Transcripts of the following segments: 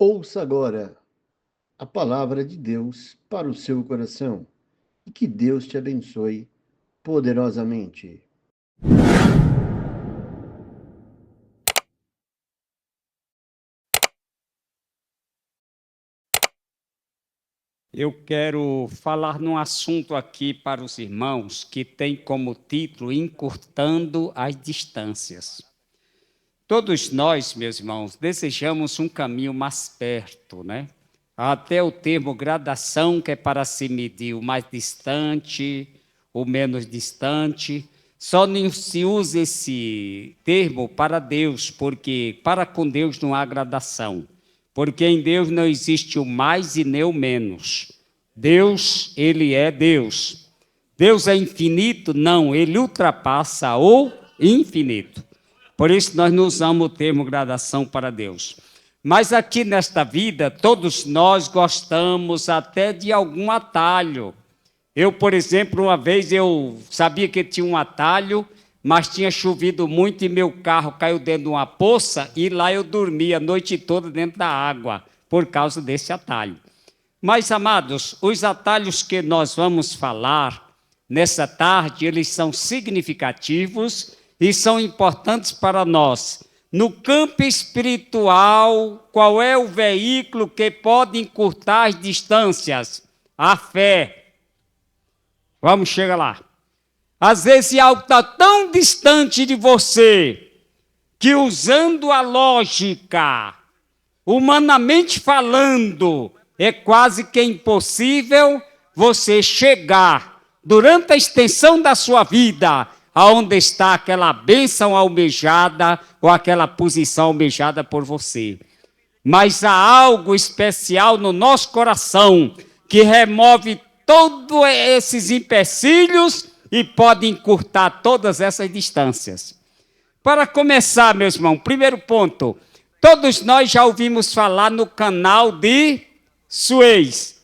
Ouça agora a palavra de Deus para o seu coração e que Deus te abençoe poderosamente. Eu quero falar num assunto aqui para os irmãos que tem como título Encurtando as Distâncias. Todos nós, meus irmãos, desejamos um caminho mais perto, né? Até o termo gradação, que é para se medir o mais distante, o menos distante. Só não se usa esse termo para Deus, porque para com Deus não há gradação. Porque em Deus não existe o mais e nem o menos. Deus, ele é Deus. Deus é infinito? Não, ele ultrapassa o infinito. Por isso nós não usamos o termo gradação para Deus. Mas aqui nesta vida, todos nós gostamos até de algum atalho. Eu, por exemplo, uma vez eu sabia que tinha um atalho, mas tinha chovido muito e meu carro caiu dentro de uma poça e lá eu dormia a noite toda dentro da água, por causa desse atalho. Mas, amados, os atalhos que nós vamos falar nessa tarde, eles são significativos e são importantes para nós. No campo espiritual, qual é o veículo que pode encurtar as distâncias? A fé. Vamos chegar lá. Às vezes algo está tão distante de você, que usando a lógica, humanamente falando, é quase que impossível você chegar, durante a extensão da sua vida, aonde está aquela bênção almejada ou aquela posição almejada por você. Mas há algo especial no nosso coração que remove todos esses empecilhos e pode encurtar todas essas distâncias. Para começar, meus irmãos, primeiro ponto, todos nós já ouvimos falar no canal de Suez,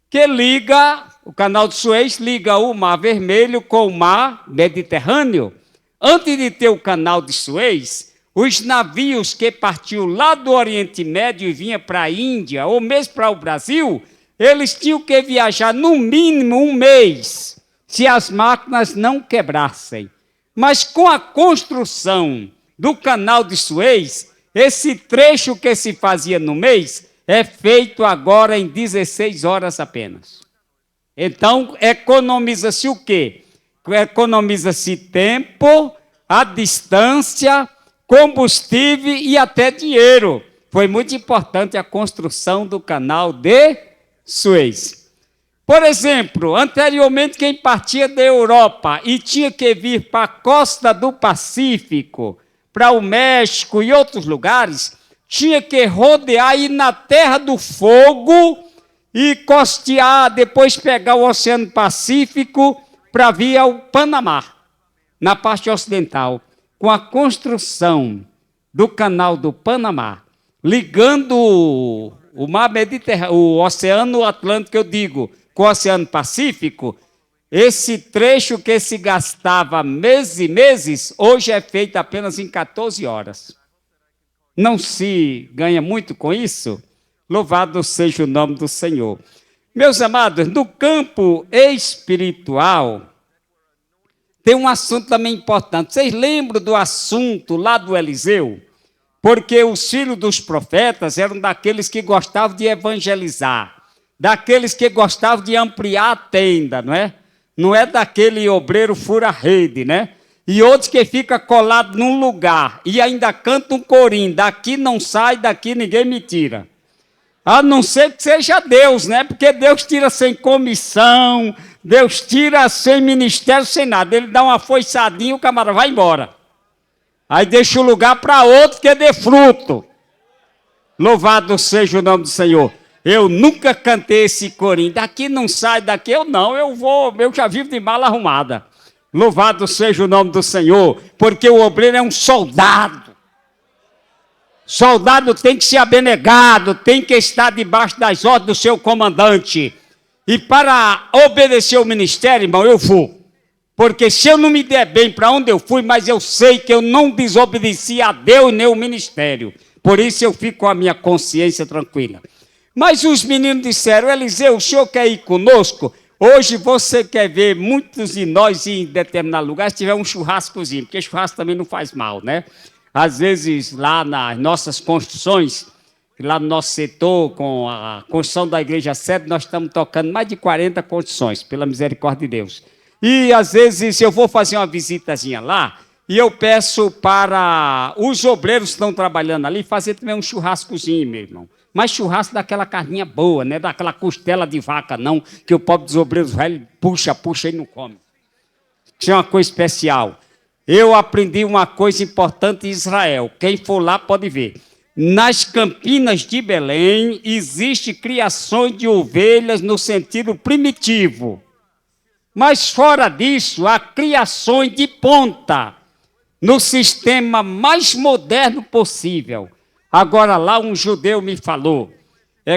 que liga, o canal de Suez liga o Mar Vermelho com o Mar Mediterrâneo. Antes de ter o canal de Suez, os navios que partiam lá do Oriente Médio e vinham para a Índia, ou mesmo para o Brasil, eles tinham que viajar no mínimo um mês, se as máquinas não quebrassem. Mas com a construção do canal de Suez, esse trecho que se fazia no mês é feito agora em 16 horas apenas. Então, economiza-se o quê? Economiza-se tempo, a distância, combustível e até dinheiro. Foi muito importante a construção do canal de Suez. Por exemplo, anteriormente quem partia da Europa e tinha que vir para a costa do Pacífico, para o México e outros lugares, tinha que rodear, ir na Terra do Fogo e costear, depois pegar o Oceano Pacífico para vir ao Panamá, na parte ocidental. Com a construção do canal do Panamá, ligando o Mar Mediterrâneo, o Oceano Atlântico, eu digo, com o Oceano Pacífico, esse trecho que se gastava meses e meses, hoje é feito apenas em 14 horas. Não se ganha muito com isso? Louvado seja o nome do Senhor. Meus amados, no campo espiritual, tem um assunto também importante. Vocês lembram do assunto lá do Eliseu? Porque os filhos dos profetas eram daqueles que gostavam de evangelizar, daqueles que gostavam de ampliar a tenda, não é? Não é daquele obreiro fura-rede, né? E outros que ficam colados num lugar e ainda cantam um corinho, daqui não sai, daqui ninguém me tira. A não ser que seja Deus, né? Porque Deus tira sem comissão, Deus tira sem ministério, sem nada. Ele dá uma foiçadinha e o camarada vai embora. Aí deixa o lugar para outro que dê fruto. Louvado seja o nome do Senhor. Eu nunca cantei esse corinho. Daqui não sai, daqui eu não. Eu já vivo de mala arrumada. Louvado seja o nome do Senhor, porque o obreiro é um soldado. Soldado tem que ser abnegado, tem que estar debaixo das ordens do seu comandante. E para obedecer o ministério, irmão, eu vou. Porque se eu não me der bem para onde eu fui, mas eu sei que eu não desobedeci a Deus nem o ministério. Por isso eu fico com a minha consciência tranquila. Mas os meninos disseram, Eliseu, o senhor quer ir conosco? Hoje você quer ver muitos de nós em determinado lugar, se tiver um churrascozinho, porque churrasco também não faz mal, né? Às vezes lá nas nossas construções, lá no nosso setor, com a construção da igreja sede, nós estamos tocando mais de 40 construções, pela misericórdia de Deus. E às vezes eu vou fazer uma visitazinha lá, e eu peço para os obreiros que estão trabalhando ali fazer também um churrascozinho, meu irmão. Mas churrasco daquela carninha boa, não é daquela costela de vaca, não, que o pobre dos obreiros velhos puxa e não come. Isso é uma coisa especial. Eu aprendi uma coisa importante em Israel. Quem for lá pode ver. Nas Campinas de Belém, existe criações de ovelhas no sentido primitivo. Mas fora disso, há criações de ponta, no sistema mais moderno possível. Agora lá um judeu me falou,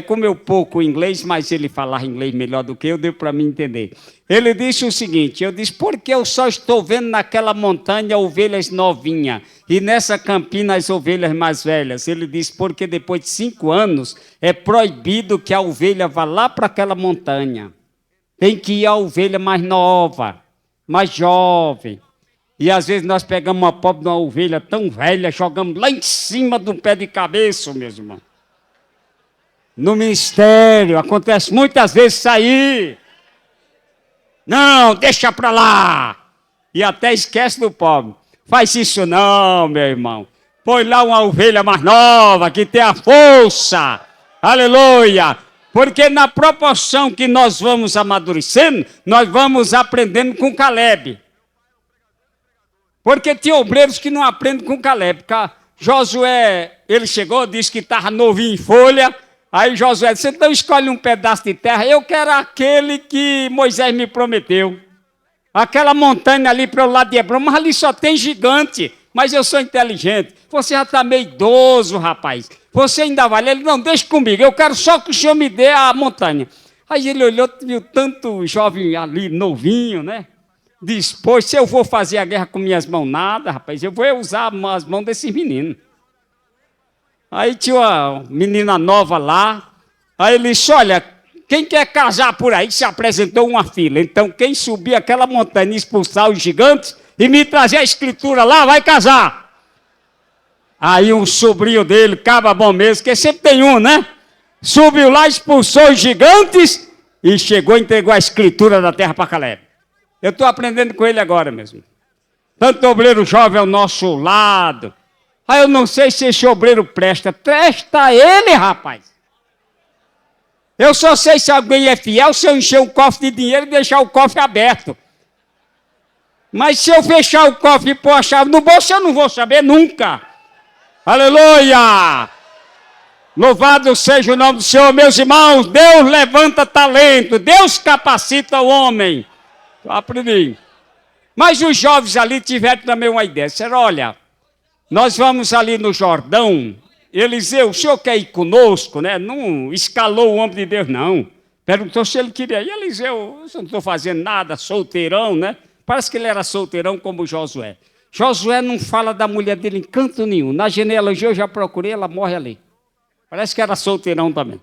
como eu pouco inglês, mas ele falava inglês melhor do que eu, deu para mim entender. Ele disse o seguinte, eu disse, porque eu só estou vendo naquela montanha ovelhas novinhas e nessa campina as ovelhas mais velhas? Ele disse, porque depois de 5 anos é proibido que a ovelha vá lá para aquela montanha. Tem que ir a ovelha mais nova, mais jovem. E às vezes nós pegamos uma pobre de uma ovelha tão velha, jogamos lá em cima de um pé de cabeça, meu irmão. No ministério, acontece muitas vezes sair. Não, deixa para lá. E até esquece do pobre. Faz isso não, meu irmão. Põe lá uma ovelha mais nova, que tem a força. Aleluia. Porque na proporção que nós vamos amadurecendo, nós vamos aprendendo com Caleb. Porque tinha obreiros que não aprendem com Caleb. Josué, ele chegou, disse que estava novinho em folha. Aí Josué disse, então escolhe um pedaço de terra. Eu quero aquele que Moisés me prometeu. Aquela montanha ali para o lado de Hebron, mas ali só tem gigante. Mas eu sou inteligente. Você já está meio idoso, rapaz. Você ainda vale. Ele, não, deixa comigo. Eu quero só que o senhor me dê a montanha. Aí ele olhou, viu tanto jovem ali, novinho, né? Diz, pois, se eu vou fazer a guerra com minhas mãos, nada, rapaz, eu vou usar as mãos desses meninos. Aí tinha uma menina nova lá, aí ele disse, olha, quem quer casar por aí? Se apresentou uma fila. Então, quem subir aquela montanha e expulsar os gigantes e me trazer a escritura lá, vai casar. Aí um sobrinho dele, caba bom mesmo, que sempre tem um, né? Subiu lá, expulsou os gigantes e chegou e entregou a escritura da terra para Caleb. Eu estou aprendendo com ele agora mesmo. Tanto obreiro jovem ao nosso lado. Aí eu não sei se esse obreiro presta. Presta ele, rapaz. Eu só sei se alguém é fiel se eu encher o cofre de dinheiro e deixar o cofre aberto. Mas se eu fechar o cofre e pôr a chave no bolso, eu não vou saber nunca. Aleluia! Louvado seja o nome do Senhor, meus irmãos. Deus levanta talento. Deus capacita o homem. Aprendi. Mas os jovens ali tiveram também uma ideia. Disseram, olha, nós vamos ali no Jordão. Eliseu, o senhor quer ir conosco, né? Não escalou o homem de Deus, não. Perguntou se ele queria ir. Eliseu, eu não estou fazendo nada, solteirão, né? Parece que ele era solteirão como Josué. Josué não fala da mulher dele em canto nenhum. Na genealogia eu já procurei, ela morre ali. Parece que era solteirão também.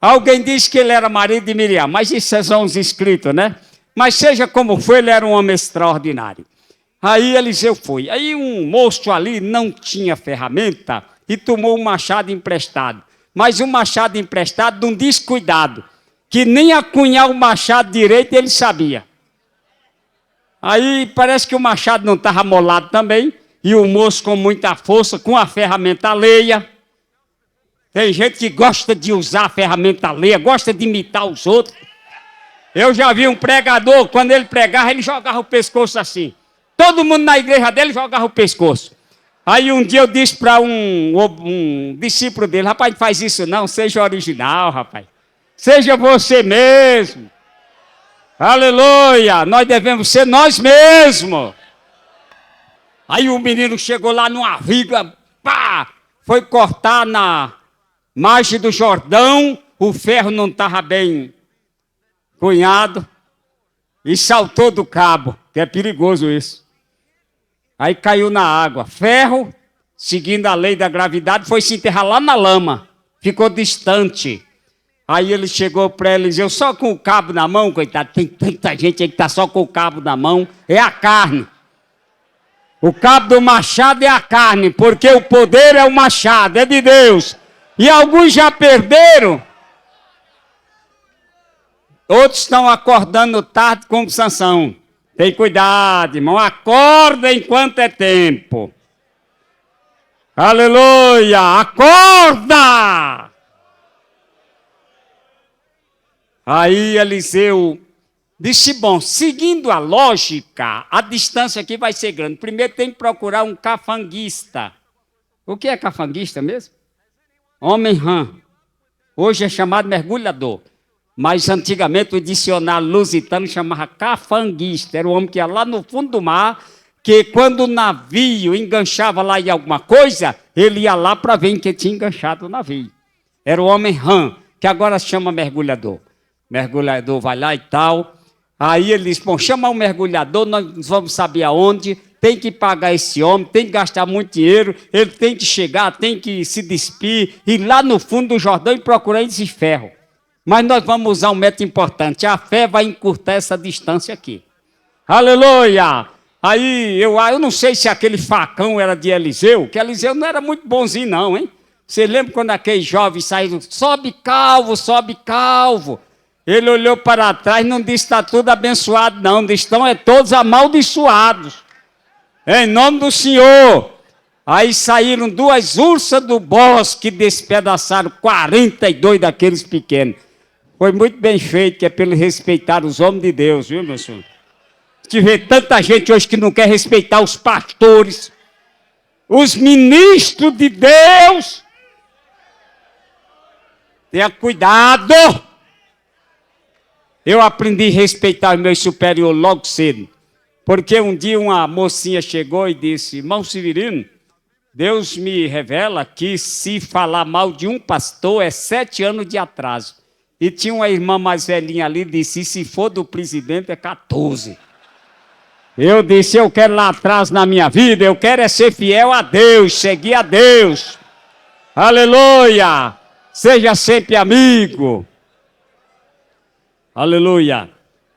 Alguém disse que ele era marido de Miriam, mas isso são os escritos, né? Mas seja como foi, ele era um homem extraordinário. Aí Eliseu foi. Aí um moço ali não tinha ferramenta e tomou um machado emprestado. Mas um machado emprestado de um descuidado, que nem acunhar o machado direito ele sabia. Aí parece que o machado não estava molado também, e o moço com muita força, com a ferramenta alheia. Tem gente que gosta de usar a ferramenta alheia, gosta de imitar os outros. Eu já vi um pregador, quando ele pregava, ele jogava o pescoço assim. Todo mundo na igreja dele jogava o pescoço. Aí um dia eu disse para um discípulo dele, rapaz, não faz isso não, seja original, rapaz. Seja você mesmo. Aleluia, nós devemos ser nós mesmos. Aí o menino chegou lá numa viga, pá, foi cortar na margem do Jordão, o ferro não estava bem cunhado e saltou do cabo, que é perigoso isso. Aí caiu na água, ferro seguindo a lei da gravidade, foi se enterrar lá na lama. Ficou distante. Aí ele chegou para Eliseu só com o cabo na mão, coitado. Tem tanta gente aí que está só com o cabo na mão. É a carne. O cabo do machado é a carne, porque o poder é o machado, é de Deus. E alguns já perderam. Outros estão acordando tarde como Sansão. Tem cuidado, irmão. Acorda enquanto é tempo. Aleluia! Acorda! Aí Eliseu disse, bom, seguindo a lógica, a distância aqui vai ser grande. Primeiro tem que procurar um cafanguista. O que é cafanguista mesmo? Homem rã. Hoje é chamado mergulhador. Mas antigamente o dicionário lusitano chamava cafanguista. Era o homem que ia lá no fundo do mar, que quando o navio enganchava lá em alguma coisa, ele ia lá para ver em que tinha enganchado o navio. Era o homem rã, que agora se chama mergulhador. Mergulhador vai lá e tal. Aí ele diz, bom, chama um mergulhador, nós vamos saber aonde, tem que pagar esse homem, tem que gastar muito dinheiro, ele tem que chegar, tem que se despir, ir lá no fundo do Jordão e procurar esse ferro. Mas nós vamos usar um método importante, a fé vai encurtar essa distância aqui. Aleluia! Aí eu não sei se aquele facão era de Eliseu, que Eliseu não era muito bonzinho não, hein? Você lembra quando aqueles jovens saíram, sobe calvo, sobe calvo. Ele olhou para trás e não disse, está tudo abençoado, não. Estão todos amaldiçoados. Em nome do Senhor. Aí saíram 2 ursas do bosque e despedaçaram 42 daqueles pequenos. Foi muito bem feito, que é pelo respeitar os homens de Deus, viu, meu senhor? Se vê tanta gente hoje que não quer respeitar os pastores, os ministros de Deus. Tenha cuidado. Eu aprendi a respeitar os meus superiores logo cedo. Porque um dia uma mocinha chegou e disse, irmão Severino, Deus me revela que se falar mal de um pastor é 7 anos de atraso. E tinha uma irmã mais velhinha ali e disse, e se for do presidente é 14. Eu disse, eu quero lá atrás na minha vida, eu quero é ser fiel a Deus, seguir a Deus. Aleluia! Seja sempre amigo. Aleluia.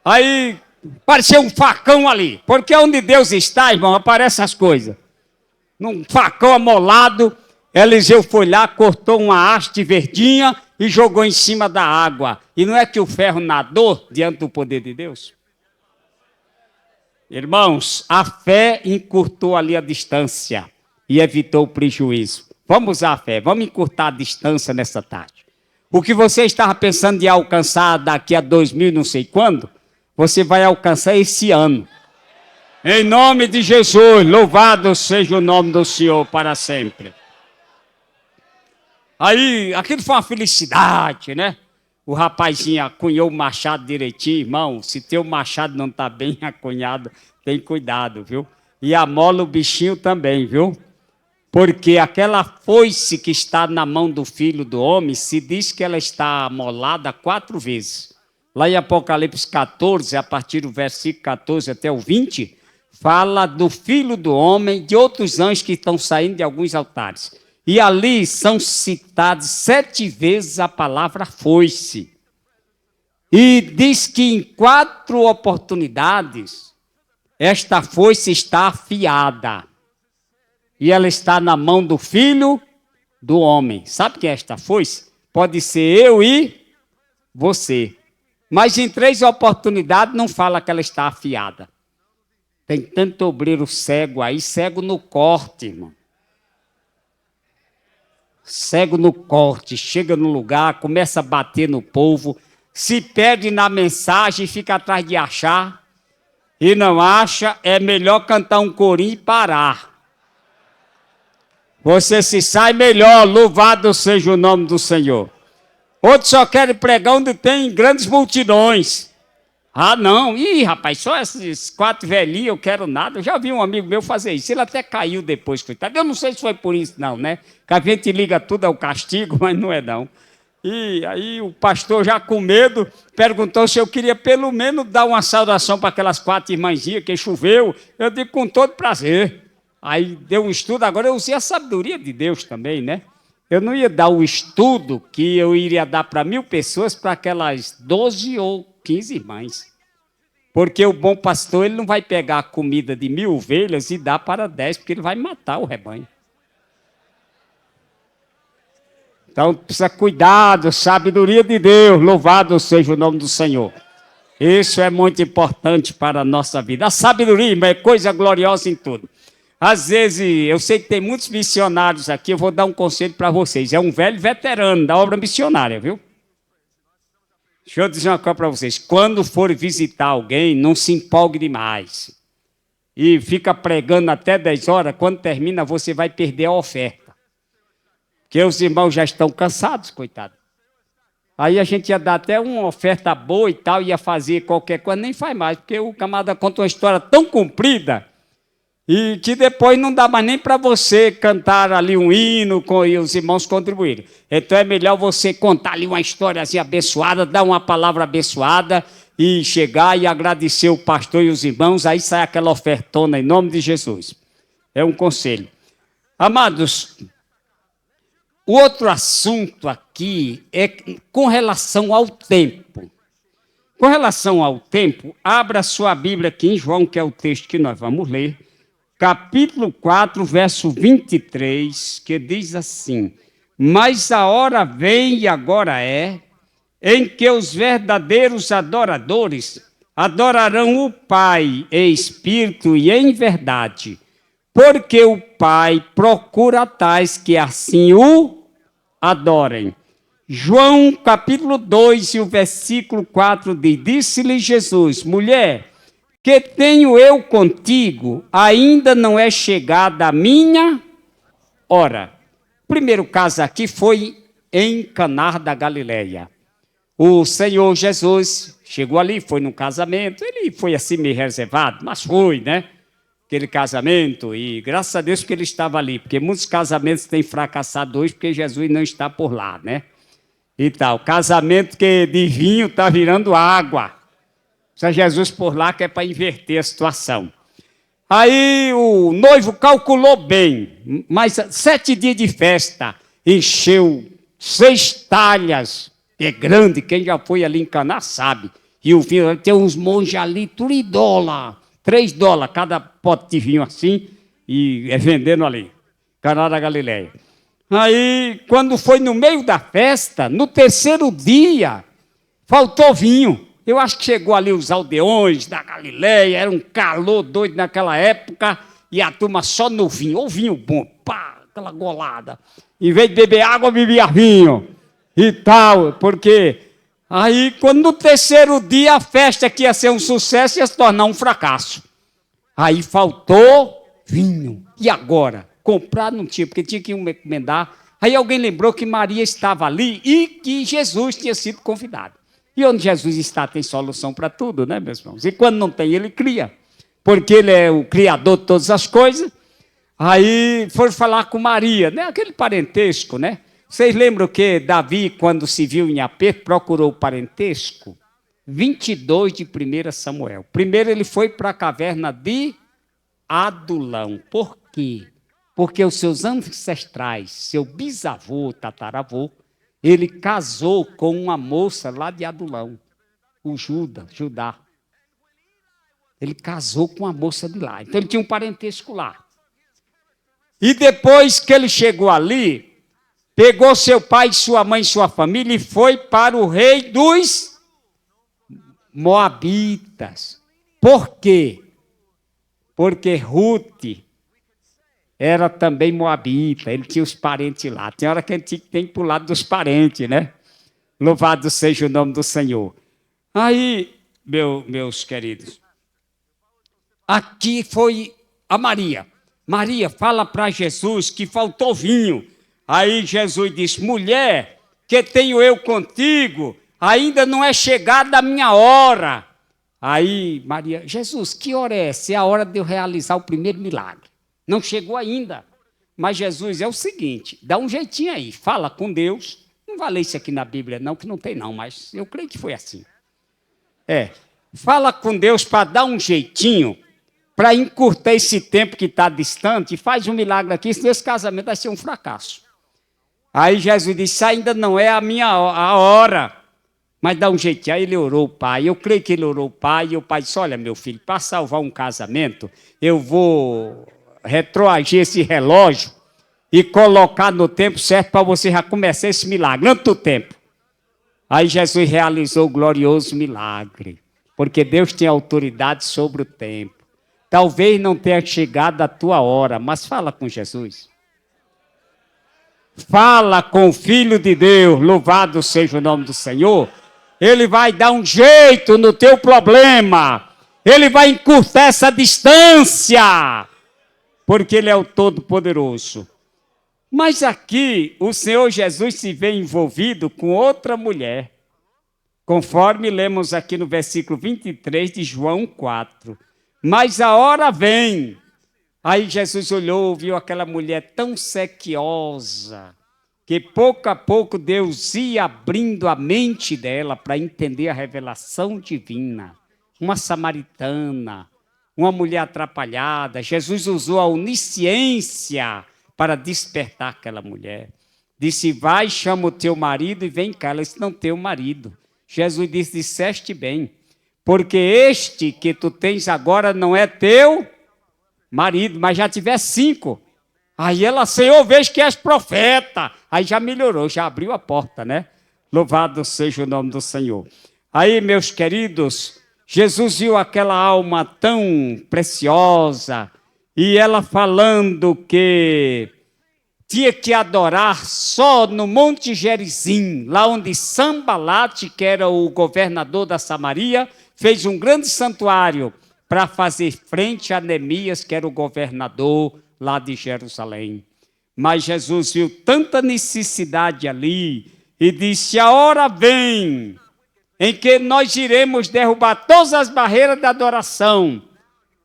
Aí apareceu um facão ali, porque onde Deus está, irmão, aparecem as coisas. Num facão amolado, Eliseu foi lá, cortou uma haste verdinha e jogou em cima da água. E não é que o ferro nadou diante do poder de Deus? Irmãos, a fé encurtou ali a distância e evitou o prejuízo. Vamos usar a fé, vamos encurtar a distância nessa tarde. O que você estava pensando de alcançar daqui a 2000 não sei quando, você vai alcançar esse ano. Em nome de Jesus, louvado seja o nome do Senhor para sempre. Aí, aquilo foi uma felicidade, né? O rapazinho acunhou o machado direitinho, irmão. Se teu machado não está bem acunhado, tem cuidado, viu? E amola o bichinho também, viu? Porque aquela foice que está na mão do Filho do Homem, se diz que ela está amolada 4 vezes. Lá em Apocalipse 14, a partir do versículo 14 até o 20, fala do Filho do Homem, de outros anjos que estão saindo de alguns altares. E ali são citadas 7 vezes a palavra foice. E diz que em 4 oportunidades, esta foice está afiada. E ela está na mão do Filho do Homem. Sabe quem é esta foice? Pode ser eu e você. Mas em 3 oportunidades não fala que ela está afiada. Tem tanto obreiro cego aí, cego no corte, irmão. Cego no corte, chega no lugar, começa a bater no povo, se perde na mensagem e fica atrás de achar. E não acha, é melhor cantar um corinho e parar. Você se sai melhor, louvado seja o nome do Senhor. Outros só querem pregar onde tem grandes multidões. Ah, não, ih, rapaz, só esses 4 velhinhos eu quero nada. Eu já vi um amigo meu fazer isso, ele até caiu depois, coitado. Eu não sei se foi por isso não, né? Que a gente liga tudo ao castigo, mas não é não. E aí o pastor, já com medo, perguntou se eu queria pelo menos dar uma saudação para aquelas 4 irmãzinhas que choveu. Eu digo com todo prazer. Aí deu um estudo, agora eu usei a sabedoria de Deus também, né? Eu não ia dar o estudo que eu iria dar para 1.000 pessoas, para aquelas 12 ou 15 irmãs. Porque o bom pastor, ele não vai pegar a comida de 1.000 ovelhas e dar para 10, porque ele vai matar o rebanho. Então, precisa cuidado, sabedoria de Deus, louvado seja o nome do Senhor. Isso é muito importante para a nossa vida. A sabedoria, irmão, é coisa gloriosa em tudo. Às vezes, eu sei que tem muitos missionários aqui, eu vou dar um conselho para vocês. É um velho veterano da obra missionária, viu? Deixa eu dizer uma coisa para vocês. Quando for visitar alguém, não se empolgue demais. E fica pregando até 10 horas, quando termina, você vai perder a oferta. Porque os irmãos já estão cansados, coitado. Aí a gente ia dar até uma oferta boa e tal, ia fazer qualquer coisa, nem faz mais, porque o camarada conta uma história tão comprida e que depois não dá mais nem para você cantar ali um hino e os irmãos contribuírem. Então é melhor você contar ali uma história assim abençoada, dar uma palavra abençoada e chegar e agradecer o pastor e os irmãos, aí sai aquela ofertona em nome de Jesus. É um conselho. Amados, o outro assunto aqui é com relação ao tempo. Com relação ao tempo, abra sua Bíblia aqui em João, que é o texto que nós vamos ler, capítulo 4, verso 23, que diz assim: mas a hora vem e agora é, em que os verdadeiros adoradores adorarão o Pai em espírito e em verdade, porque o Pai procura tais que assim o adorem. João capítulo 2 e o versículo 4 diz: disse-lhe Jesus, mulher, que tenho eu contigo, ainda não é chegada a minha hora. O primeiro caso aqui foi em Caná da Galileia. O Senhor Jesus chegou ali, foi num casamento, ele foi assim meio reservado, mas foi, né? Aquele casamento, e graças a Deus que ele estava ali, porque muitos casamentos têm fracassado hoje, porque Jesus não está por lá, né? E tal, casamento que de vinho está virando água. Precisa Jesus por lá, que é para inverter a situação. Aí o noivo calculou bem, mas 7 dias de festa, encheu 6 talhas, é grande, quem já foi ali em Caná sabe. E o vinho, tem uns monges ali, $3, $3 cada pote de vinho assim, e vendendo ali, Caná da Galileia. Aí, quando foi no meio da festa, no terceiro dia, faltou vinho. Eu acho que chegou ali os aldeões da Galileia, era um calor doido naquela época, e a turma só no vinho, ou vinho bom, pá, aquela golada. Em vez de beber água, bebia vinho e tal, porque aí, quando no terceiro dia, a festa que ia ser um sucesso ia se tornar um fracasso. Aí faltou vinho. E agora? Comprar não tinha, porque tinha que encomendar. Aí alguém lembrou que Maria estava ali e que Jesus tinha sido convidado. E onde Jesus está, tem solução para tudo, né, meus irmãos? E quando não tem, ele cria. Porque ele é o criador de todas as coisas. Aí foram falar com Maria, né? Aquele parentesco, né? Vocês lembram que Davi, quando se viu em aperto, procurou o parentesco? 22 de 1 Samuel. Primeiro ele foi para a caverna de Adulão. Por quê? Porque os seus ancestrais, seu bisavô, tataravô, ele casou com uma moça lá de Adulão, o Judá. Ele casou com uma moça de lá. Então ele tinha um parentesco lá. E depois que ele chegou ali, pegou seu pai, sua mãe, sua família e foi para o rei dos Moabitas. Por quê? Porque Ruth era também moabita, ele tinha os parentes lá. Tem hora que a gente tem que ir para o lado dos parentes, né? Louvado seja o nome do Senhor. Aí, meus queridos, aqui foi a Maria. Maria, fala para Jesus que faltou vinho. Aí Jesus disse, mulher, que tenho eu contigo, ainda não é chegada a minha hora. Aí Maria, Jesus, que hora é essa? É a hora de eu realizar o primeiro milagre. Não chegou ainda. Mas Jesus é o seguinte, dá um jeitinho aí, fala com Deus. Não vai ler isso aqui na Bíblia não, que não tem não, mas eu creio que foi assim. Fala com Deus para dar um jeitinho, para encurtar esse tempo que está distante, faz um milagre aqui, senão esse casamento vai ser um fracasso. Aí Jesus disse, ainda não é a hora, mas dá um jeitinho. Aí ele orou o pai, eu creio que ele orou o pai, e o pai disse, olha meu filho, para salvar um casamento, eu vou retroagir esse relógio e colocar no tempo certo para você já começar esse milagre, antes do tempo. Aí Jesus realizou o glorioso milagre, porque Deus tem autoridade sobre o tempo. Talvez não tenha chegado a tua hora, mas fala com Jesus. Fala com o Filho de Deus, louvado seja o nome do Senhor. Ele vai dar um jeito no teu problema. Ele vai encurtar essa distância, porque Ele é o Todo-Poderoso. Mas aqui, o Senhor Jesus se vê envolvido com outra mulher, conforme lemos aqui no versículo 23 de João 4. Mas a hora vem. Aí Jesus olhou, viu aquela mulher tão sequiosa, que pouco a pouco Deus ia abrindo a mente dela para entender a revelação divina. Uma samaritana, uma mulher atrapalhada. Jesus usou a onisciência para despertar aquela mulher. Disse, vai, chama o teu marido e vem cá. Ela disse, não tenho marido. Jesus disse, disseste bem, porque este que tu tens agora não é teu marido, mas já tiver 5. Aí ela, Senhor, vejo que és profeta. Aí já melhorou, já abriu a porta, né? Louvado seja o nome do Senhor. Aí, meus queridos, Jesus viu aquela alma tão preciosa e ela falando que tinha que adorar só no Monte Gerizim, lá onde Sambalate, que era o governador da Samaria, fez um grande santuário para fazer frente a Neemias, que era o governador lá de Jerusalém. Mas Jesus viu tanta necessidade ali e disse, a hora vem em que nós iremos derrubar todas as barreiras da adoração.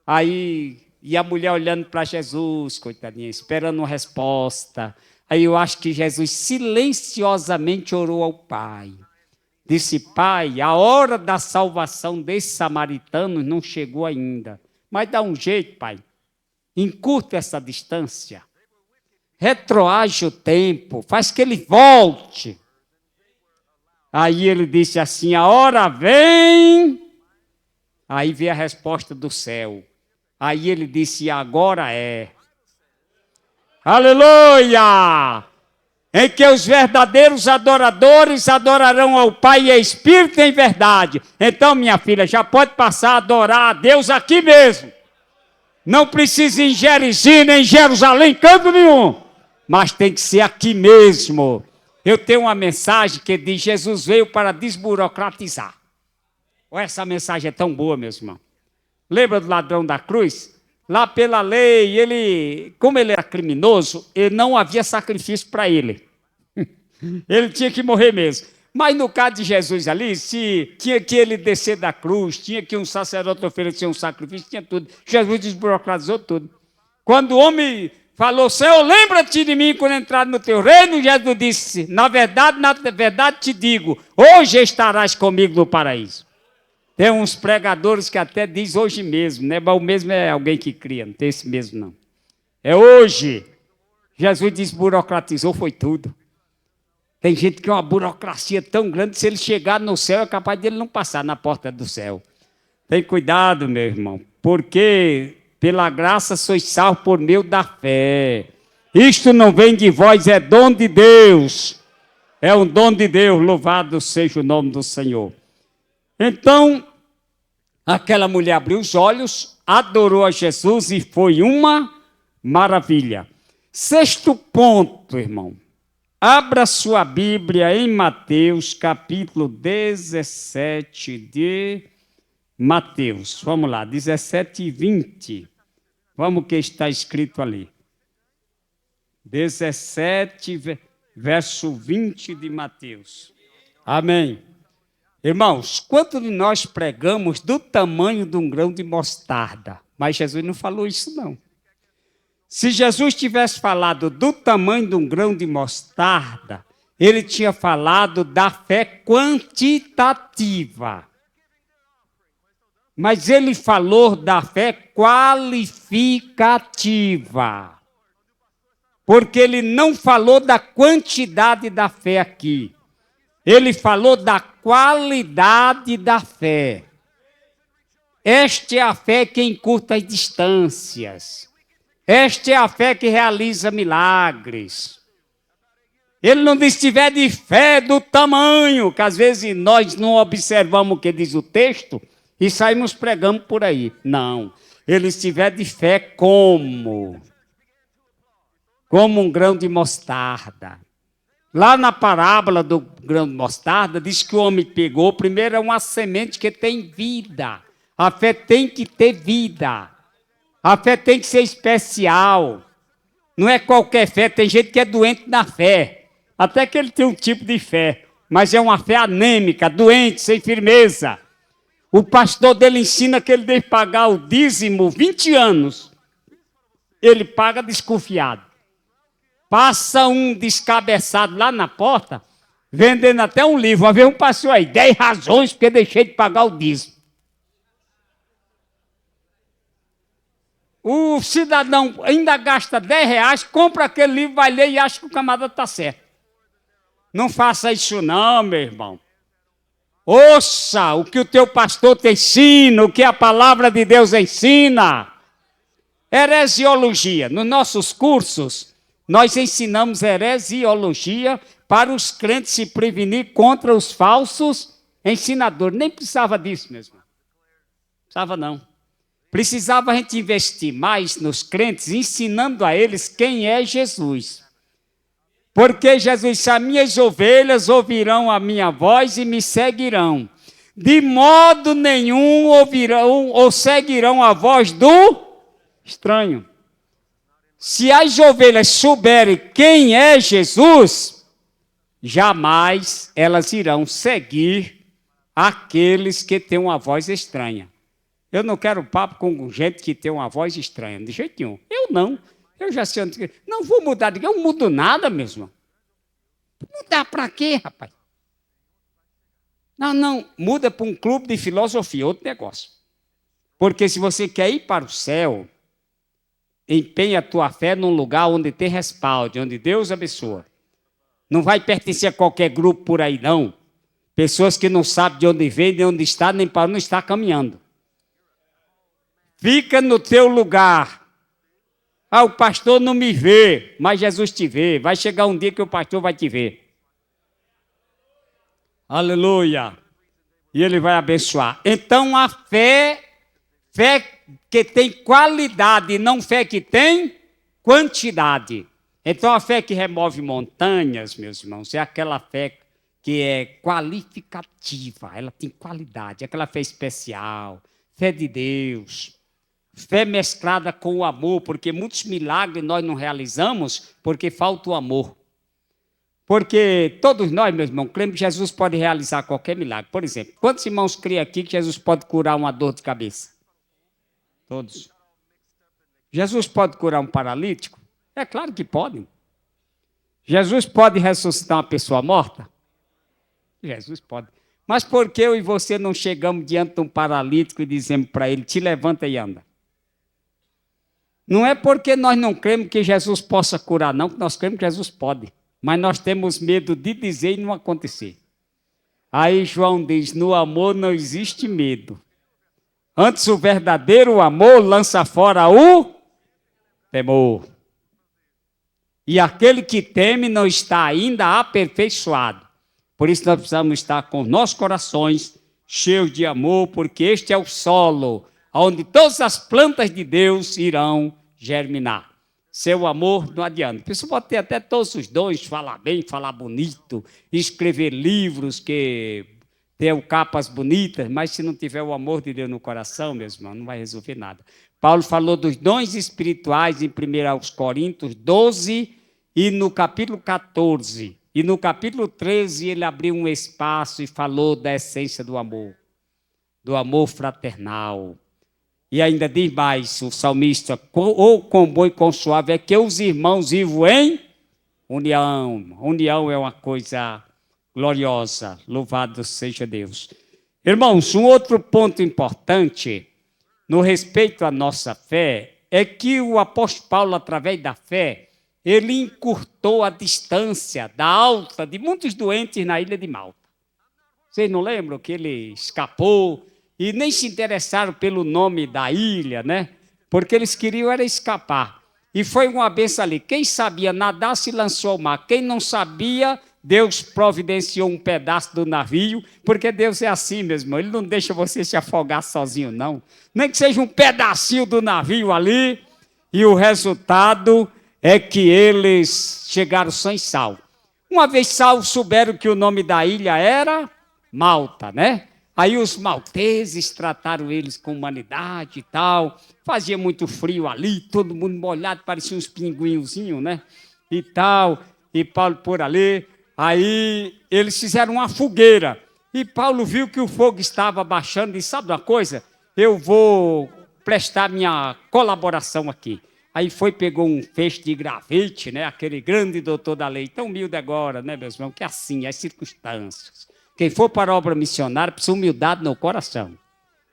Aí, e a mulher olhando para Jesus, coitadinha, esperando uma resposta. Aí eu acho que Jesus silenciosamente orou ao Pai. Disse, Pai, a hora da salvação desses samaritanos não chegou ainda. Mas dá um jeito, Pai. Encurta essa distância. Retroage o tempo. Faz que ele volte. Aí ele disse assim, a hora vem. Aí veio a resposta do céu. Aí ele disse, agora é. Aleluia! Em que os verdadeiros adoradores adorarão ao Pai em espírito e em verdade. Então, minha filha, já pode passar a adorar a Deus aqui mesmo. Não precisa ir em Gerizim, nem em Jerusalém, canto nenhum. Mas tem que ser aqui mesmo. Eu tenho uma mensagem que diz, Jesus veio para desburocratizar. Essa mensagem é tão boa, meus irmãos. Lembra do ladrão da cruz? Lá pela lei, como ele era criminoso, não havia sacrifício para ele. Ele tinha que morrer mesmo. Mas no caso de Jesus ali, se tinha que ele descer da cruz, tinha que um sacerdote oferecer um sacrifício, tinha tudo. Jesus desburocratizou tudo. Quando o homem falou, Senhor, lembra-te de mim quando entrar no teu reino, Jesus disse, na verdade te digo, hoje estarás comigo no paraíso. Tem uns pregadores que até diz hoje mesmo, né? Mas o mesmo é alguém que cria, não tem esse mesmo não. É hoje. Jesus desburocratizou, foi tudo. Tem gente que é uma burocracia tão grande, se ele chegar no céu, é capaz de ele não passar na porta do céu. Tem cuidado, meu irmão, porque pela graça sois salvos por meio da fé. Isto não vem de vós, é dom de Deus. É um dom de Deus, louvado seja o nome do Senhor. Então, aquela mulher abriu os olhos, adorou a Jesus e foi uma maravilha. 6º ponto, irmão. Abra sua Bíblia em Mateus, capítulo 17 de Mateus. Vamos lá, 17 e 20. Vamos o que está escrito ali. 17, verso 20 de Mateus. Amém. Irmãos, quanto de nós pregamos do tamanho de um grão de mostarda? Mas Jesus não falou isso, não. Se Jesus tivesse falado do tamanho de um grão de mostarda, ele tinha falado da fé quantitativa. Mas ele falou da fé qualificativa. Porque ele não falou da quantidade da fé aqui. Ele falou da qualidade da fé. Esta é a fé que encurta as distâncias. Esta é a fé que realiza milagres. Ele não disse, tiver de fé do tamanho, que às vezes nós não observamos o que diz o texto e saímos pregando por aí. Não. Ele estiver de fé como? Como um grão de mostarda. Lá na parábola do grão de mostarda, diz que o homem pegou, primeiro é uma semente que tem vida. A fé tem que ter vida. A fé tem que ser especial. Não é qualquer fé, tem gente que é doente na fé. Até que ele tem um tipo de fé, mas é uma fé anêmica, doente, sem firmeza. O pastor dele ensina que ele deve pagar o dízimo 20 anos. Ele paga desconfiado. Passa um descabeçado lá na porta, vendendo até um livro. Uma vez um pastor aí, 10 razões porque deixei de pagar o dízimo. O cidadão ainda gasta 10 reais, compra aquele livro, vai ler e acha que o camarada está certo. Não faça isso não, meu irmão. Ouça o que o teu pastor te ensina, o que a palavra de Deus ensina. Heresiologia. Nos nossos cursos, nós ensinamos heresiologia para os crentes se prevenir contra os falsos ensinadores. Nem precisava disso mesmo. Precisava não. Precisava a gente investir mais nos crentes, ensinando a eles quem é Jesus. Porque Jesus disse, as minhas ovelhas ouvirão a minha voz e me seguirão. De modo nenhum ouvirão ou seguirão a voz do estranho. Se as ovelhas souberem quem é Jesus, jamais elas irão seguir aqueles que têm uma voz estranha. Eu não quero papo com gente que tem uma voz estranha, de jeito nenhum. Eu não. Eu já sei onde... Não vou mudar de... Eu não mudo nada, mesmo. Mudar para quê, rapaz? Não. Muda para um clube de filosofia, outro negócio. Porque se você quer ir para o céu, empenha a tua fé num lugar onde tem respaldo, onde Deus abençoa. Não vai pertencer a qualquer grupo por aí, não. Pessoas que não sabem de onde vem, de onde está, nem para onde está caminhando. Fica no teu lugar. O pastor não me vê, mas Jesus te vê. Vai chegar um dia que o pastor vai te ver. Aleluia. E ele vai abençoar. Então a fé que tem qualidade, não fé que tem quantidade. Então a fé que remove montanhas, meus irmãos, é aquela fé que é qualificativa. Ela tem qualidade, aquela fé especial, fé de Deus. Fé mesclada com o amor, porque muitos milagres nós não realizamos porque falta o amor. Porque todos nós, meus irmãos, cremos que Jesus pode realizar qualquer milagre. Por exemplo, quantos irmãos creem aqui que Jesus pode curar uma dor de cabeça? Todos. Jesus pode curar um paralítico? É claro que pode. Jesus pode ressuscitar uma pessoa morta? Jesus pode. Mas por que eu e você não chegamos diante de um paralítico e dizemos para ele, te levanta e anda? Não é porque nós não cremos que Jesus possa curar, não, que nós cremos que Jesus pode. Mas nós temos medo de dizer e não acontecer. Aí João diz, no amor não existe medo. Antes o verdadeiro amor lança fora o temor. E aquele que teme não está ainda aperfeiçoado. Por isso nós precisamos estar com nossos corações cheios de amor, porque este é o solo onde todas as plantas de Deus irão germinar. Seu amor não adianta. A pessoa pode ter até todos os dons, falar bem, falar bonito, escrever livros que tenham capas bonitas, mas se não tiver o amor de Deus no coração, meus irmãos, não vai resolver nada. Paulo falou dos dons espirituais em 1 Coríntios 12 e no capítulo 14. E no capítulo 13 ele abriu um espaço e falou da essência do amor fraternal. E ainda diz mais o salmista, ou com bom e com suave, é que os irmãos vivam em união. União é uma coisa gloriosa, louvado seja Deus. Irmãos, um outro ponto importante no respeito à nossa fé é que o apóstolo Paulo, através da fé, ele encurtou a distância da alta de muitos doentes na ilha de Malta. Vocês não lembram que ele escapou e nem se interessaram pelo nome da ilha, né? Porque eles queriam era escapar. E foi uma benção ali. Quem sabia nadar se lançou ao mar. Quem não sabia, Deus providenciou um pedaço do navio, porque Deus é assim mesmo. Ele não deixa você se afogar sozinho, não. Nem que seja um pedacinho do navio ali. E o resultado é que eles chegaram sã e salvo. Uma vez salvos, souberam que o nome da ilha era Malta, né? Aí os malteses trataram eles com humanidade e tal. Fazia muito frio ali, todo mundo molhado, parecia uns pinguinhozinhos, né? E tal, e Paulo por ali. Aí eles fizeram uma fogueira. E Paulo viu que o fogo estava baixando e disse, sabe uma coisa? Eu vou prestar minha colaboração aqui. Aí foi, pegou um feixe de grafite, né? Aquele grande doutor da lei, tão humilde agora, né, meus irmãos? Que é assim, as circunstâncias. Quem for para a obra missionária precisa de humildade no coração.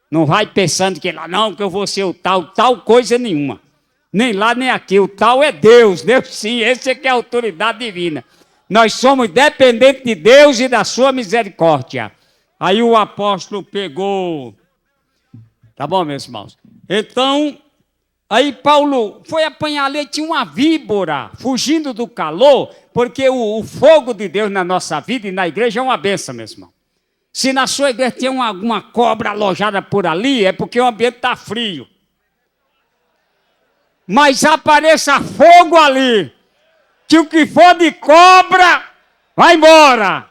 Não vai pensando que lá, não, que eu vou ser o tal coisa nenhuma. Nem lá, nem aqui. O tal é Deus. Deus sim, esse é que é a autoridade divina. Nós somos dependentes de Deus e da sua misericórdia. Aí o apóstolo pegou... Tá bom, meus irmãos? Então, aí Paulo foi apanhar ali, tinha uma víbora fugindo do calor, porque o fogo de Deus na nossa vida e na igreja é uma benção, meu irmão. Se na sua igreja tem alguma cobra alojada por ali, é porque o ambiente está frio. Mas apareça fogo ali, que o que for de cobra, vai embora.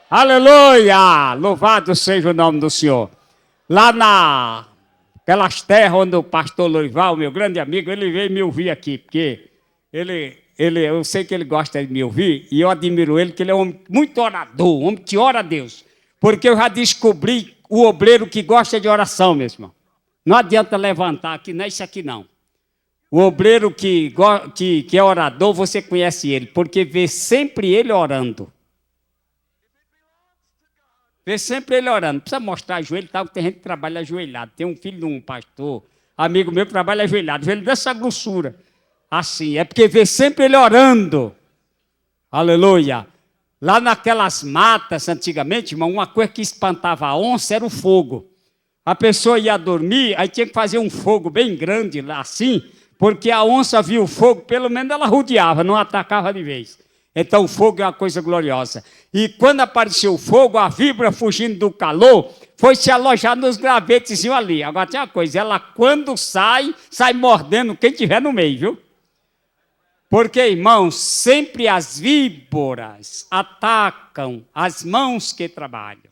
Aleluia! Louvado seja o nome do Senhor. Lá naquelas terras onde o pastor Lourival, meu grande amigo, ele veio me ouvir aqui, porque eu sei que ele gosta de me ouvir, e eu admiro ele, que ele é um homem muito orador, um homem que ora a Deus. Porque eu já descobri o obreiro que gosta de oração, meu irmão. Não adianta levantar aqui, não é isso aqui não. O obreiro que é orador, você conhece ele, porque vê sempre ele orando. Vê sempre ele orando. Não precisa mostrar joelho, tal, que tem gente que trabalha ajoelhado. Tem um filho de um pastor, amigo meu, que trabalha ajoelhado. Vê ele dessa grossura. Assim, é porque vê sempre ele orando. Aleluia. Lá naquelas matas, antigamente, irmão, uma coisa que espantava a onça era o fogo. A pessoa ia dormir, aí tinha que fazer um fogo bem grande lá assim, porque a onça via o fogo, pelo menos ela rodeava, não atacava de vez. Então o fogo é uma coisa gloriosa. E quando apareceu o fogo, a víbora fugindo do calor, foi se alojar nos gravetes ali. Agora tem uma coisa, ela quando sai mordendo quem tiver no meio, viu? Porque, irmãos, sempre as víboras atacam as mãos que trabalham.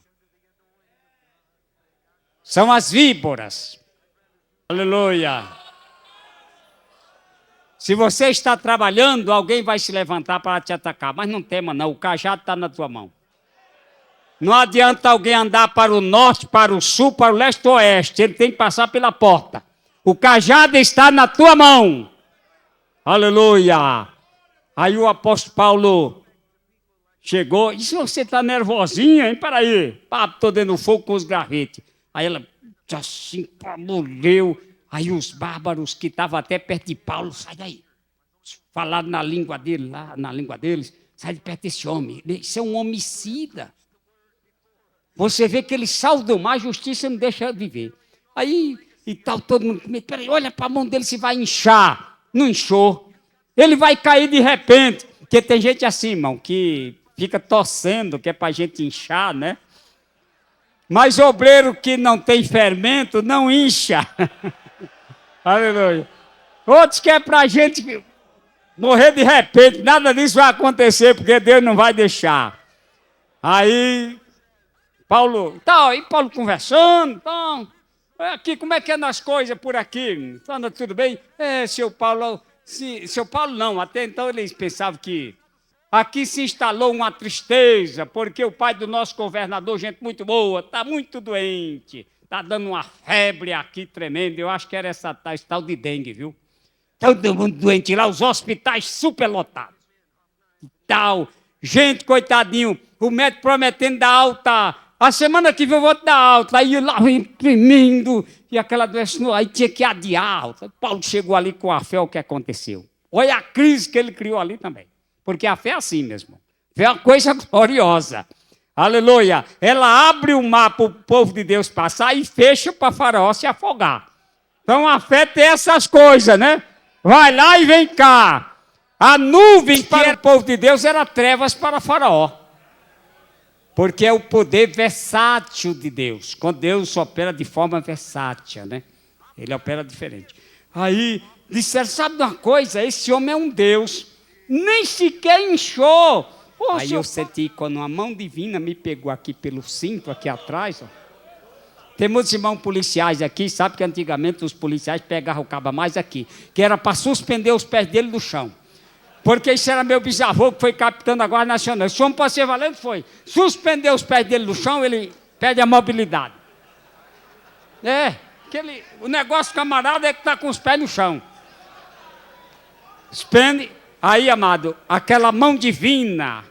São as víboras. Aleluia. Se você está trabalhando, alguém vai se levantar para te atacar. Mas não tema, não. O cajado está na tua mão. Não adianta alguém andar para o norte, para o sul, para o leste ou oeste. Ele tem que passar pela porta. O cajado está na tua mão. Aleluia. Aí o apóstolo Paulo chegou. E se você está nervosinha, hein? Peraí. Estou dando fogo com os gravetes. Aí ela assim, morreu. Aí os bárbaros que estavam até perto de Paulo, sai daí. Falaram na língua dele, lá na língua deles, sai de perto desse homem. Isso é um homicida. Você vê que ele saiu do mar, a justiça não deixa viver. Aí, e tal, todo mundo, peraí, olha para a mão dele se vai inchar. Não inchou. Ele vai cair de repente. Porque tem gente assim, irmão, que fica torcendo, que é para a gente inchar, né? Mas obreiro que não tem fermento, não incha. Aleluia. Outros que é para a gente morrer de repente, nada disso vai acontecer, porque Deus não vai deixar. Aí, Paulo conversando, então, aqui, como é que é nas coisas por aqui? Anda tudo bem? Seu Paulo não, até então eles pensavam que aqui se instalou uma tristeza, porque o pai do nosso governador, gente muito boa, está muito doente. Está dando uma febre aqui tremenda. Eu acho que era esse tal de dengue, viu? Todo mundo doente lá, os hospitais superlotados. E tal. Gente, coitadinho, o médico prometendo dar alta A semana que vem eu vou te dar alta. Aí lá vem tremendo, e aquela doença, aí tinha que adiar a alta. Paulo chegou ali com a fé, o que aconteceu? Olha a crise que ele criou ali também. Porque a fé é assim mesmo. Fé é uma coisa gloriosa. Aleluia. Ela abre o mar para o povo de Deus passar e fecha para Faraó se afogar. Então a fé tem essas coisas, né? Vai lá e vem cá. A nuvem para o povo de Deus era trevas para Faraó. Porque é o poder versátil de Deus. Quando Deus opera de forma versátil, né? Ele opera diferente. Aí disseram, sabe de uma coisa? Esse homem é um Deus. Nem sequer inchou. Aí eu senti quando uma mão divina me pegou aqui pelo cinto, aqui atrás. Ó. Tem muitos irmãos policiais aqui, sabe que antigamente os policiais pegavam o cabo mais aqui, que era para suspender os pés dele do chão. Porque isso era meu bisavô, que foi capitão da Guarda Nacional. Esse homem, para ser valente, foi suspender os pés dele do chão, ele perde a mobilidade. O negócio camarada é que está com os pés no chão. Suspende. Aí, amado, aquela mão divina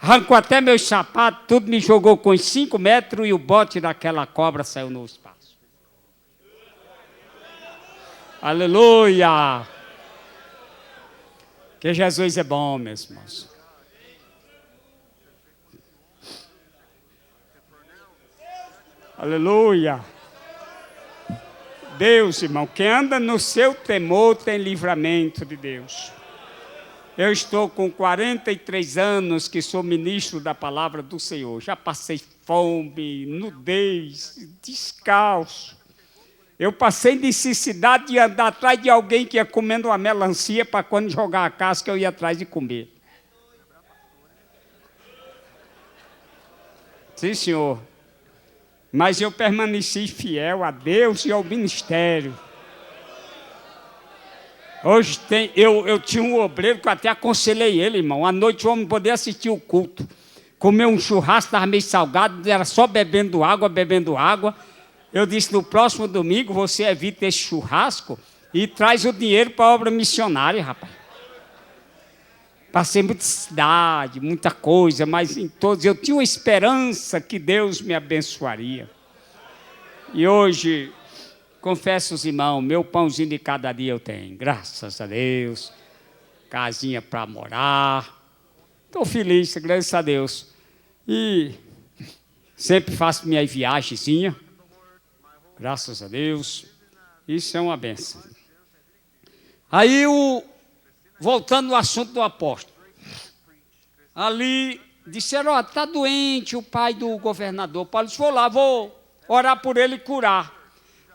arrancou até meus sapatos, tudo me jogou com 5 metros e o bote daquela cobra saiu no espaço. Aleluia! Que Jesus é bom, meus irmãos. Aleluia! Deus, irmão, quem anda no seu temor tem livramento de Deus. Eu estou com 43 anos que sou ministro da palavra do Senhor. Já passei fome, nudez, descalço. Eu passei necessidade de andar atrás de alguém que ia comendo uma melancia para quando jogar a casca eu ia atrás de comer. Sim, senhor. Mas eu permaneci fiel a Deus e ao ministério. Hoje eu tinha um obreiro que eu até aconselhei ele, irmão. À noite o homem poder assistir o culto. Comer um churrasco, estava meio salgado, era só bebendo água. Eu disse, no próximo domingo você evita esse churrasco e traz o dinheiro para a obra missionária, rapaz. Passei muita cidade, muita coisa, mas em todos eu tinha uma esperança que Deus me abençoaria. E hoje... confesso aos irmãos, meu pãozinho de cada dia eu tenho, graças a Deus, casinha para morar, estou feliz, graças a Deus, e sempre faço minha viagemzinha, graças a Deus, isso é uma benção. Aí, voltando ao assunto do apóstolo, ali disseram, está doente o pai do governador, Paulo disse, vou lá, vou orar por ele e curar.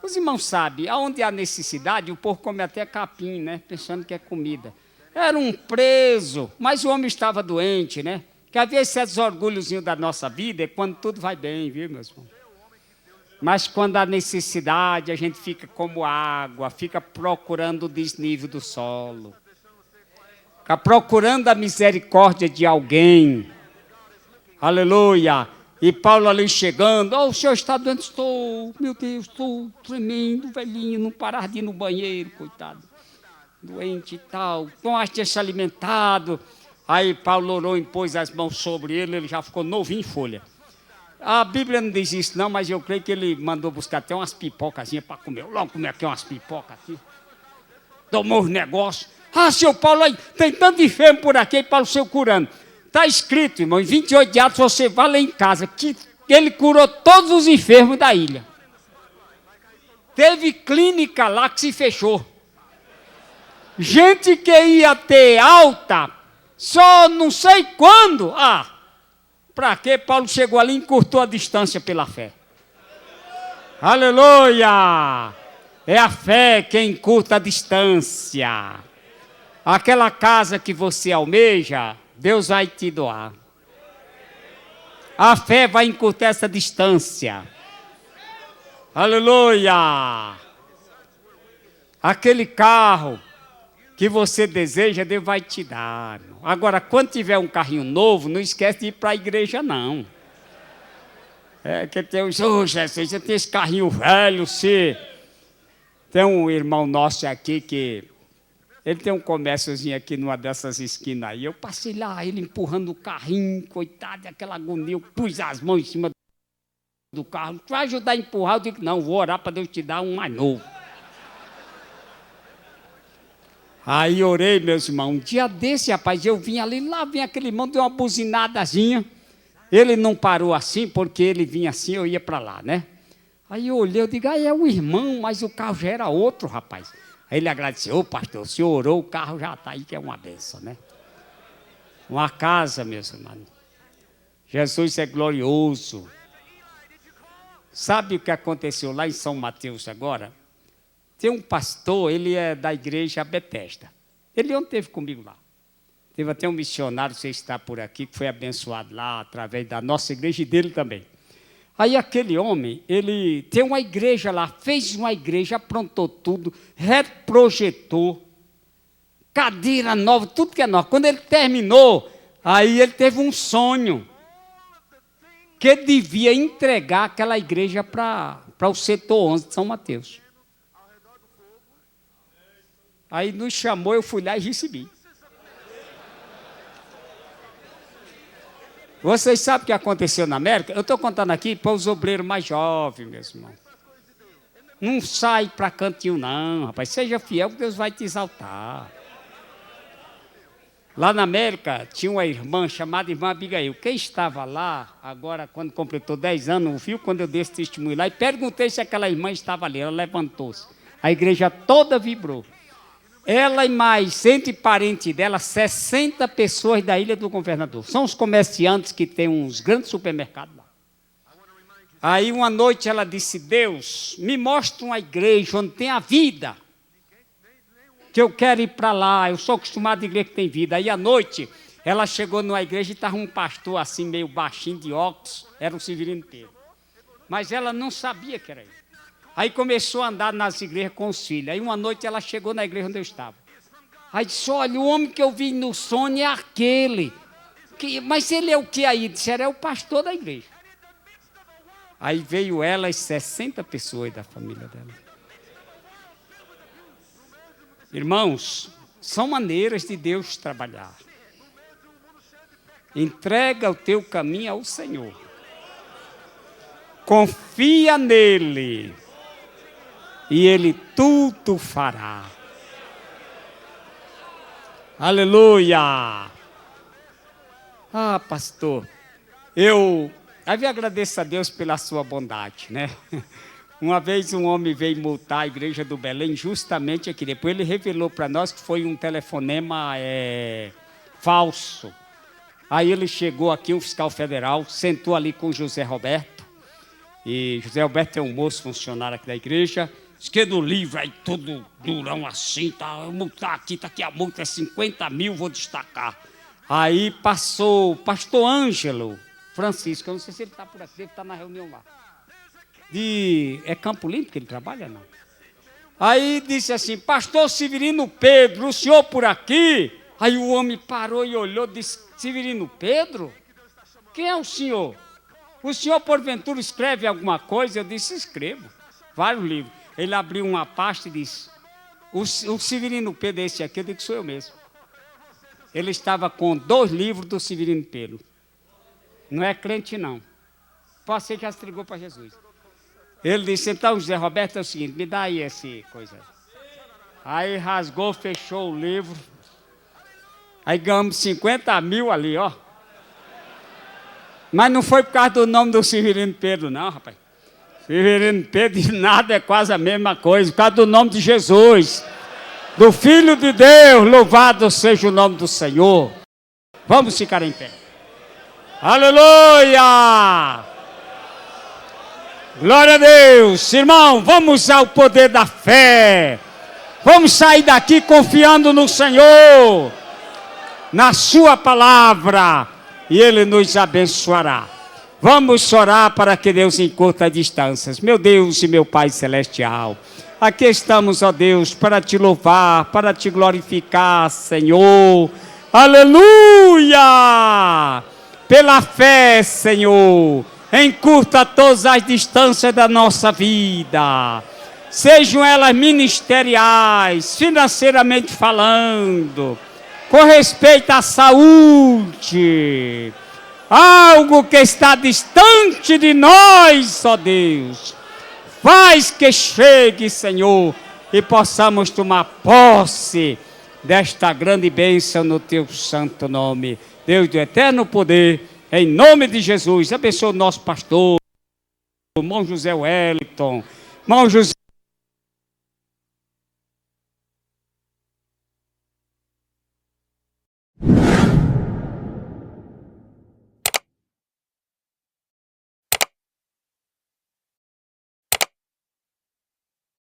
Os irmãos sabem, aonde há necessidade, o povo come até capim, né? Pensando que é comida. Era um preso, mas o homem estava doente, né? Que havia esses orgulhozinhos da nossa vida, é quando tudo vai bem, viu, meus irmãos? Mas quando há necessidade, a gente fica como água, fica procurando o desnível do solo. Fica procurando a misericórdia de alguém. Aleluia! E Paulo ali chegando, o senhor está doente? Estou, meu Deus, estou tremendo, velhinho, não parar de ir no banheiro, coitado. Doente e tal, não acha ter se alimentado. Aí Paulo orou e pôs as mãos sobre ele, ele já ficou novinho em folha. A Bíblia não diz isso não, mas eu creio que ele mandou buscar até umas pipocazinhas para comer. Logo comer aqui umas pipocas aqui. Tomou os negócios. Seu Paulo, aí, tem tanto enfermo por aqui, e Paulo seu curando. Está escrito, irmão, em 28 de Atos, você vai lá em casa, que ele curou todos os enfermos da ilha. Teve clínica lá que se fechou. Gente que ia ter alta, só não sei quando. Para quê? Paulo chegou ali e encurtou a distância pela fé. Aleluia! É a fé que encurta a distância. Aquela casa que você almeja, Deus vai te doar. A fé vai encurtar essa distância. Aleluia! Aquele carro que você deseja, Deus vai te dar. Agora, quando tiver um carrinho novo, não esquece de ir para a igreja, não. Que tem os... Jesus, você tem esse carrinho velho, se... Tem um irmão nosso aqui que... Ele tem um comérciozinho aqui numa dessas esquinas aí. Eu passei lá, ele empurrando o carrinho, coitado, aquela agonia. Eu pus as mãos em cima do carro, tu vai ajudar a empurrar? Eu digo, não, vou orar para Deus te dar um mais novo. Aí orei, meus irmãos, um dia desse, rapaz, eu vim ali, lá vem aquele irmão, deu uma buzinadazinha. Ele não parou assim, porque ele vinha assim, eu ia para lá, né? Aí eu olhei, eu digo, é o irmão, mas o carro já era outro, rapaz. Aí ele agradeceu, ô pastor, o senhor orou, o carro já está aí, que é uma benção, né? Uma casa, meus irmãos. Jesus é glorioso. Sabe o que aconteceu lá em São Mateus agora? Tem um pastor, ele é da igreja Betesda. Ele ontem esteve comigo lá. Teve até um missionário, você está por aqui, que foi abençoado lá, através da nossa igreja e dele também. Aí aquele homem, ele tem uma igreja lá, fez uma igreja, aprontou tudo, reprojetou, cadeira nova, tudo que é novo. Quando ele terminou, aí ele teve um sonho, que ele devia entregar aquela igreja para o setor 11 de São Mateus. Aí nos chamou, eu fui lá e recebi. Vocês sabem o que aconteceu na América? Eu estou contando aqui para os obreiros mais jovens, meus irmãos. Não sai para cantinho não, rapaz. Seja fiel que Deus vai te exaltar. Lá na América tinha uma irmã chamada Irmã Abigail. Quem estava lá, agora quando completou 10 anos, viu quando eu dei esse testemunho lá, e perguntei se aquela irmã estava ali. Ela levantou-se. A igreja toda vibrou. Ela e mais, entre parentes dela, 60 pessoas da Ilha do Governador. São os comerciantes que têm uns grandes supermercados lá. Aí uma noite ela disse, Deus, me mostra uma igreja onde tem a vida, que eu quero ir para lá, eu sou acostumado a igreja que tem vida. Aí à noite, ela chegou numa igreja e estava um pastor assim, meio baixinho de óculos, era o Severino Pedro. Mas ela não sabia que era ele. Aí começou a andar nas igrejas com os filhos. Aí uma noite ela chegou na igreja onde eu estava. Aí disse, olha, o homem que eu vi no sonho é aquele. Mas ele é o que aí? Disse, era o pastor da igreja. Aí veio ela e 60 pessoas da família dela. Irmãos, são maneiras de Deus trabalhar. Entrega o teu caminho ao Senhor. Confia nele. E ele tudo fará. Aleluia! Ah, pastor, eu agradeço a Deus pela sua bondade, né? Uma vez um homem veio multar a igreja do Belém, justamente aqui. Depois ele revelou para nós que foi um telefonema falso. Aí ele chegou aqui, um fiscal federal, sentou ali com José Roberto. E José Roberto é um moço funcionário aqui da igreja. Esquerda o livro aí, todo durão assim, tá, multar aqui, tá aqui a multa, é 50 mil, vou destacar. Aí passou o pastor Ângelo Francisco, eu não sei se ele está por aqui, deve estar na reunião lá. É Campo Limpo que ele trabalha, não? Aí disse assim, pastor Severino Pedro, o senhor por aqui? Aí o homem parou e olhou, disse, Severino Pedro? Quem é o senhor? O senhor porventura escreve alguma coisa? Eu disse, escrevo, vários livros. Ele abriu uma pasta e disse, o Severino Pedro é esse aqui? Eu digo, sou eu mesmo. Ele estava com 2 livros do Severino Pedro. Não é crente, não. Pode ser que já se entregou para Jesus. Ele disse, então, José Roberto, é o seguinte, me dá aí essa coisa. Aí rasgou, fechou o livro. Aí ganhamos 50 mil ali, ó. Mas não foi por causa do nome do Severino Pedro, não, rapaz. Severino Pedro e nada é quase a mesma coisa, por causa do nome de Jesus, do Filho de Deus, louvado seja o nome do Senhor. Vamos ficar em pé. Aleluia! Glória a Deus. Irmão, vamos ao poder da fé. Vamos sair daqui confiando no Senhor, na sua palavra, e Ele nos abençoará. Vamos orar para que Deus encurte as distâncias. Meu Deus e meu Pai Celestial, aqui estamos, ó Deus, para te louvar, para te glorificar, Senhor. Aleluia! Pela fé, Senhor, encurta todas as distâncias da nossa vida, sejam elas ministeriais, financeiramente falando, com respeito à saúde, algo que está distante de nós, ó Deus. Faz que chegue, Senhor, e possamos tomar posse desta grande bênção no teu santo nome. Deus do eterno poder, em nome de Jesus, abençoe o nosso pastor, irmão José Wellington, irmão José